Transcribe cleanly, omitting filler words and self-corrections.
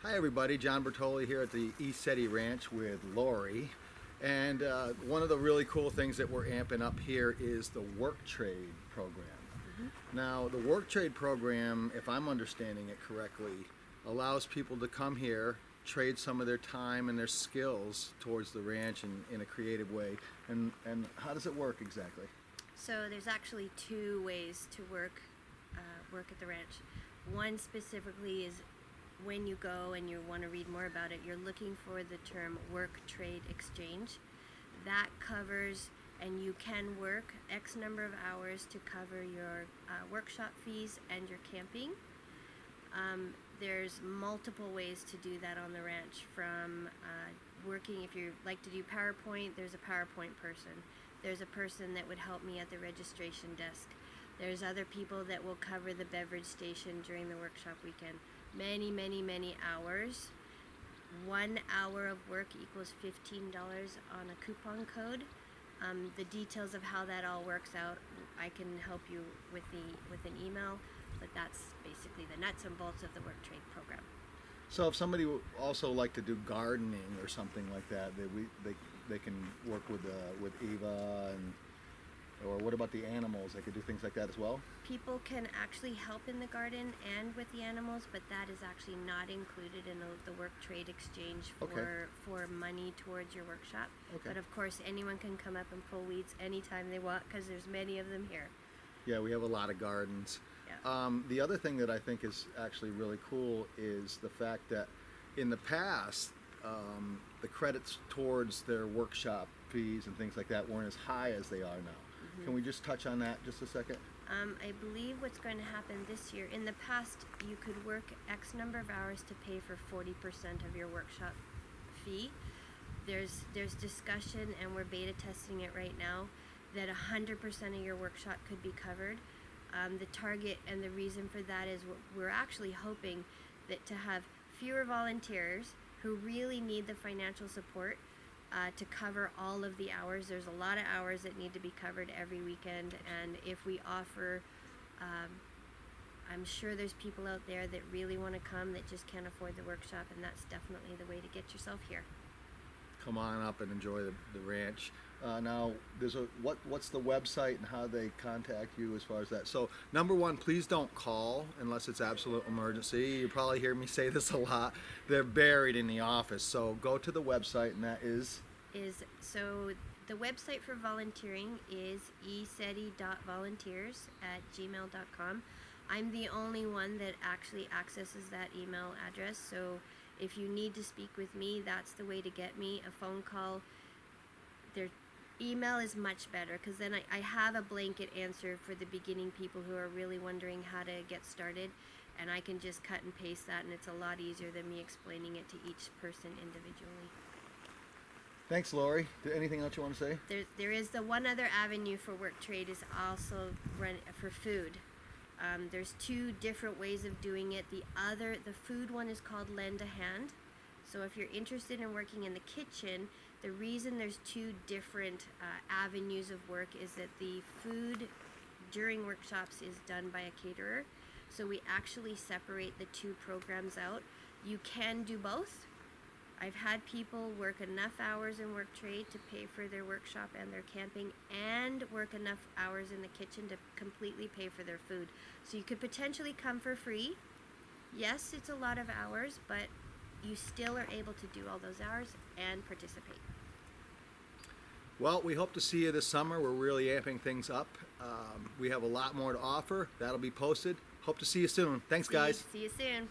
Hi everybody, John Bertoli here at the ECETI Ranch with Lori. And one of the really cool things that we're amping up here is the work trade program. Now the work trade program, if I'm understanding it correctly, allows people to come here, trade some of their time and their skills towards the ranch in a creative way. And how does it work exactly? So there's actually two ways to work at the ranch. One specifically is when you go and you want to read more about it, you're looking for the term work trade exchange. That covers, and you can work X number of hours to cover your workshop fees and your camping. There's multiple ways to do that on the ranch, from working, if you like to do PowerPoint, there's a PowerPoint person. There's a person that would help me at the registration desk. There's other people that will cover the beverage station during the workshop weekend. Many hours. 1 hour of work equals $15 on a coupon code. The details of how that all works out, I can help you with an email, but that's basically the nuts and bolts of the work trade program. So if somebody would also like to do gardening or something like that, they can work with Eva, or what about the animals? They could do things like that as well? People can actually help in the garden and with the animals, but that is actually not included in the work trade exchange for money towards your workshop. Okay. But of course, anyone can come up and pull weeds anytime they want, because there's many of them here. Yeah, we have a lot of gardens. Yeah. The other thing that I think is actually really cool is the fact that in the past, the credits towards their workshop fees and things like that weren't as high as they are now. Can we just touch on that just a second? I believe what's going to happen this year, in the past you could work X number of hours to pay for 40% of your workshop fee. There's discussion, and we're beta testing it right now, that 100% of your workshop could be covered. The target and the reason for that is we're actually hoping that to have fewer volunteers who really need the financial support to cover all of the hours. There's a lot of hours that need to be covered every weekend, and if we offer, I'm sure there's people out there that really want to come that just can't afford the workshop, and that's definitely the way to get yourself here. Come on up and enjoy the ranch. Now, there's what's the website and how they contact you as far as that? So, number one, please don't call unless it's absolute emergency. You probably hear me say this a lot. They're buried in the office. So go to the website, and that is? So the website for volunteering is eceti.volunteers@gmail.com. I'm the only one that actually accesses that email address, so if you need to speak with me, that's the way to get me. A phone call, their email is much better, because then I have a blanket answer for the beginning people who are really wondering how to get started, and I can just cut and paste that, and it's a lot easier than me explaining it to each person individually. Thanks, Lori. Anything else you want to say? There is the one other avenue for work trade is also run for food. There's two different ways of doing it. The food one is called Lend a Hand. So if you're interested in working in the kitchen, the reason there's two different avenues of work is that the food during workshops is done by a caterer. So we actually separate the two programs out. You can do both. I've had people work enough hours in work trade to pay for their workshop and their camping, and work enough hours in the kitchen to completely pay for their food. So you could potentially come for free. Yes, it's a lot of hours, but you still are able to do all those hours and participate. Well, we hope to see you this summer. We're really amping things up. We have a lot more to offer. That'll be posted. Hope to see you soon. Thanks, guys. See you soon.